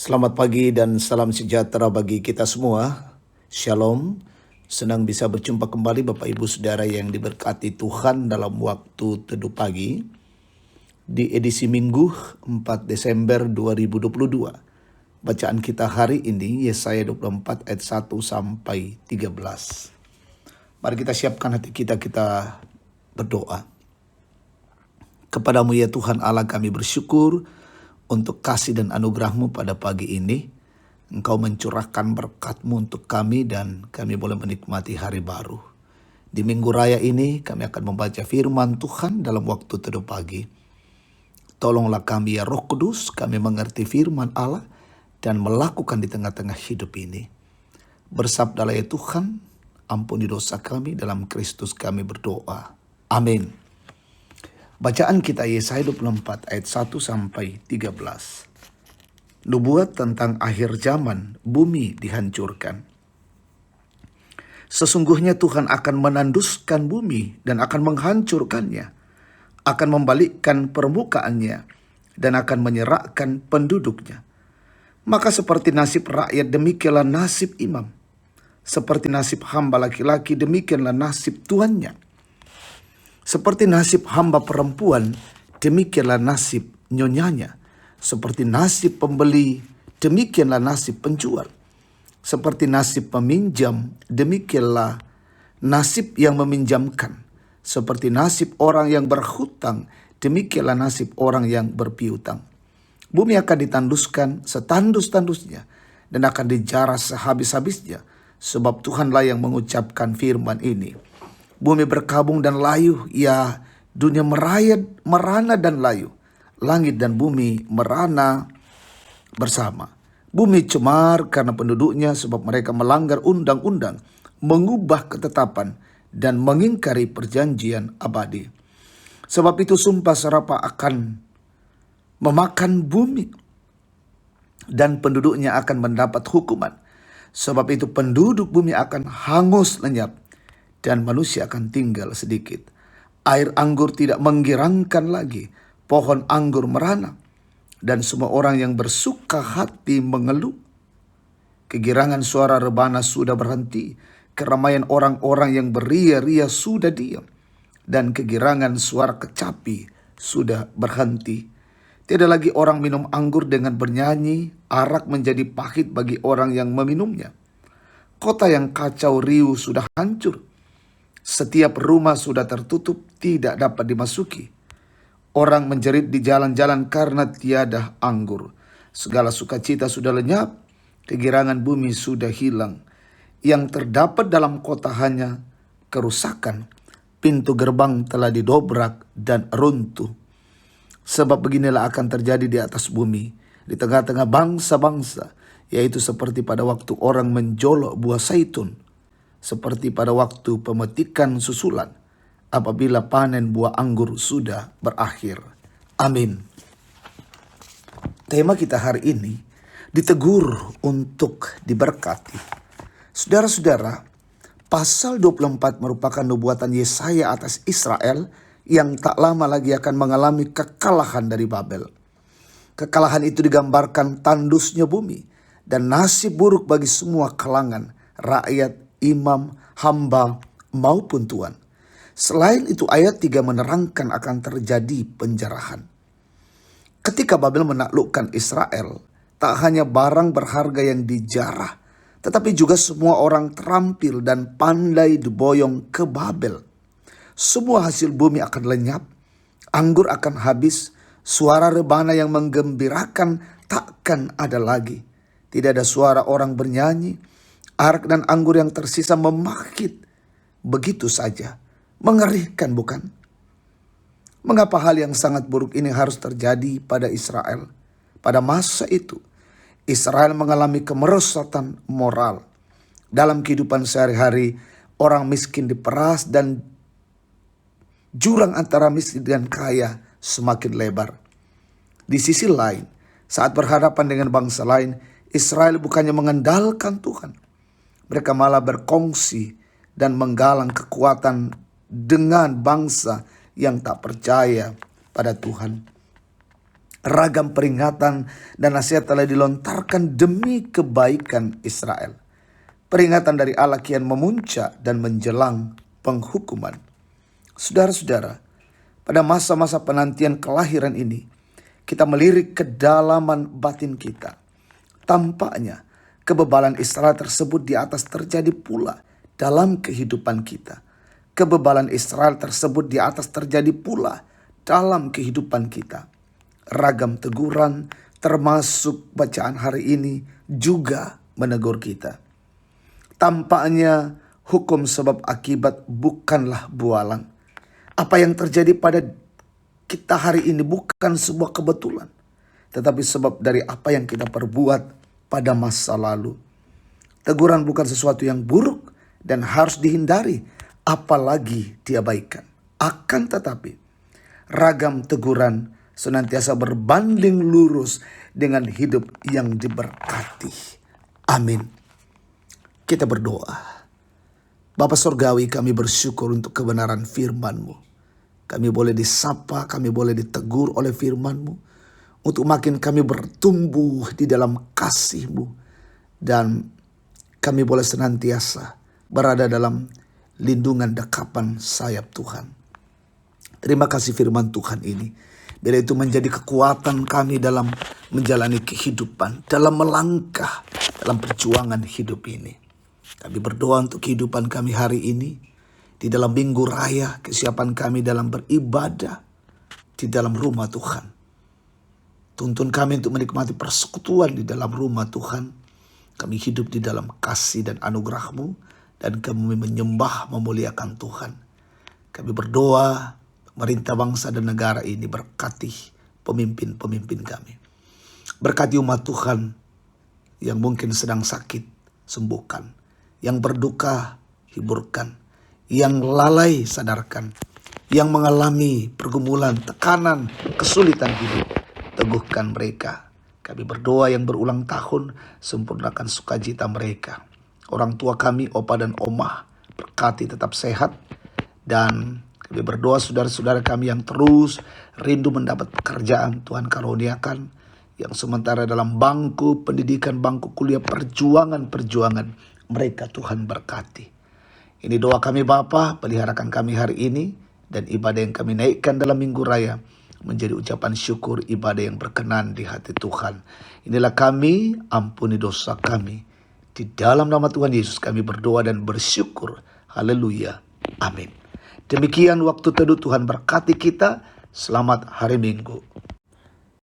Selamat pagi dan salam sejahtera bagi kita semua. Shalom. Senang bisa berjumpa kembali Bapak Ibu Saudara yang diberkati Tuhan dalam waktu teduh pagi di edisi Minggu 4 Desember 2022. Bacaan kita hari ini Yesaya 24 ayat 1 sampai 13. Mari kita siapkan hati kita berdoa. Kepadamu ya Tuhan Allah kami bersyukur untuk kasih dan anugerah-Mu pada pagi ini. Engkau mencurahkan berkat-Mu untuk kami dan kami boleh menikmati hari baru. Di minggu raya ini kami akan membaca firman Tuhan dalam waktu teduh pagi. Tolonglah kami ya Roh Kudus, kami mengerti firman Allah dan melakukan di tengah-tengah hidup ini. Bersabdalah ya Tuhan, ampuni dosa kami, dalam Kristus kami berdoa. Amin. Bacaan kita Yesaya 24 ayat 1 sampai 13. Nubuat tentang akhir zaman, bumi dihancurkan. Sesungguhnya Tuhan akan menanduskan bumi dan akan menghancurkannya, akan membalikkan permukaannya dan akan menyerahkan penduduknya. Maka seperti nasib rakyat demikianlah nasib imam, seperti nasib hamba laki-laki demikianlah nasib tuannya. Seperti nasib hamba perempuan, demikianlah nasib nyonyanya. Seperti nasib pembeli, demikianlah nasib penjual. Seperti nasib peminjam, demikianlah nasib yang meminjamkan. Seperti nasib orang yang berhutang, demikianlah nasib orang yang berpiutang. Bumi akan ditanduskan setandus-tandusnya dan akan dijarah sehabis-habisnya. Sebab Tuhanlah yang mengucapkan firman ini. Bumi berkabung dan layu, ya dunia merana dan layu. Langit dan bumi merana bersama. Bumi cemar karena penduduknya sebab mereka melanggar undang-undang, mengubah ketetapan dan mengingkari perjanjian abadi. Sebab itu sumpah serapah akan memakan bumi dan penduduknya akan mendapat hukuman. Sebab itu penduduk bumi akan hangus lenyap dan manusia akan tinggal sedikit. Air anggur tidak menggirangkan lagi, pohon anggur merana, dan semua orang yang bersuka hati mengeluh. Kegirangan suara rebana sudah berhenti, keramaian orang-orang yang beria-ria sudah diam, dan kegirangan suara kecapi sudah berhenti. Tidak lagi orang minum anggur dengan bernyanyi, arak menjadi pahit bagi orang yang meminumnya. Kota yang kacau riuh sudah hancur. Setiap rumah sudah tertutup, tidak dapat dimasuki. Orang menjerit di jalan-jalan karena tiada anggur. Segala sukacita sudah lenyap, kegirangan bumi sudah hilang. Yang terdapat dalam kota hanya kerusakan. Pintu gerbang telah didobrak dan runtuh. Sebab beginilah akan terjadi di atas bumi, di tengah-tengah bangsa-bangsa, yaitu seperti pada waktu orang menjolok buah zaitun, seperti pada waktu pemetikan susulan, apabila panen buah anggur sudah berakhir. Amin. Tema kita hari ini, ditegur untuk diberkati. Saudara-saudara, pasal 24 merupakan nubuatan Yesaya atas Israel yang tak lama lagi akan mengalami kekalahan dari Babel. Kekalahan itu digambarkan tandusnya bumi dan nasib buruk bagi semua kalangan, rakyat, imam, hamba, maupun tuan. Selain itu ayat 3 menerangkan akan terjadi penjarahan. Ketika Babel menaklukkan Israel, tak hanya barang berharga yang dijarah, tetapi juga semua orang terampil dan pandai diboyong ke Babel. Semua hasil bumi akan lenyap, anggur akan habis, suara rebana yang menggembirakan takkan ada lagi. Tidak ada suara orang bernyanyi, arak dan anggur yang tersisa memakit begitu saja. Mengerikan bukan? Mengapa hal yang sangat buruk ini harus terjadi pada Israel? Pada masa itu, Israel mengalami kemerosotan moral. Dalam kehidupan sehari-hari, orang miskin diperas dan jurang antara miskin dan kaya semakin lebar. Di sisi lain, saat berhadapan dengan bangsa lain, Israel bukannya mengandalkan Tuhan. Mereka malah berkongsi dan menggalang kekuatan dengan bangsa yang tak percaya pada Tuhan. Ragam peringatan dan nasihat telah dilontarkan demi kebaikan Israel. Peringatan dari Allah kian memuncak dan menjelang penghukuman. Saudara-saudara, pada masa-masa penantian kelahiran ini, kita melirik kedalaman batin kita. Tampaknya kebebalan Israel tersebut di atas terjadi pula dalam kehidupan kita. Kebebalan Israel tersebut di atas terjadi pula dalam kehidupan kita. Ragam teguran termasuk bacaan hari ini juga menegur kita. Tampaknya hukum sebab akibat bukanlah bualan. Apa yang terjadi pada kita hari ini bukan sebuah kebetulan, tetapi sebab dari apa yang kita perbuat pada masa lalu. Teguran bukan sesuatu yang buruk dan harus dihindari, apalagi diabaikan. Akan tetapi, ragam teguran senantiasa berbanding lurus dengan hidup yang diberkati. Amin. Kita berdoa. Bapa Surgawi, kami bersyukur untuk kebenaran firman-Mu. Kami boleh disapa, kami boleh ditegur oleh firman-Mu, untuk makin kami bertumbuh di dalam kasih-Mu, dan kami boleh senantiasa berada dalam lindungan dekapan sayap Tuhan. Terima kasih firman Tuhan ini. Bila itu menjadi kekuatan kami dalam menjalani kehidupan, dalam melangkah dalam perjuangan hidup ini. Kami berdoa untuk kehidupan kami hari ini, di dalam minggu raya, kesiapan kami dalam beribadah di dalam rumah Tuhan. Tuntun kami untuk menikmati persekutuan di dalam rumah Tuhan. Kami hidup di dalam kasih dan anugerah-Mu, dan kami menyembah memuliakan Tuhan. Kami berdoa, pemerintah bangsa dan negara ini berkati pemimpin-pemimpin kami. Berkati umat Tuhan yang mungkin sedang sakit, sembuhkan. Yang berduka, hiburkan. Yang lalai, sadarkan. Yang mengalami pergumulan, tekanan, kesulitan hidup, teguhkan mereka. Kami berdoa yang berulang tahun, sempurnakan sukacita mereka. Orang tua kami, opa dan omah, berkati tetap sehat. Dan kami berdoa saudara-saudara kami yang terus rindu mendapat pekerjaan, Tuhan karuniakan. Yang sementara dalam bangku pendidikan, bangku kuliah, perjuangan mereka Tuhan berkati. Ini doa kami Bapa, peliharakan kami hari ini, dan ibadah yang kami naikkan dalam minggu raya menjadi ucapan syukur, ibadah yang berkenan di hati Tuhan. Inilah kami, ampuni dosa kami. Di dalam nama Tuhan Yesus kami berdoa dan bersyukur. Haleluya. Amin. Demikian waktu teduh, Tuhan berkati kita. Selamat hari Minggu.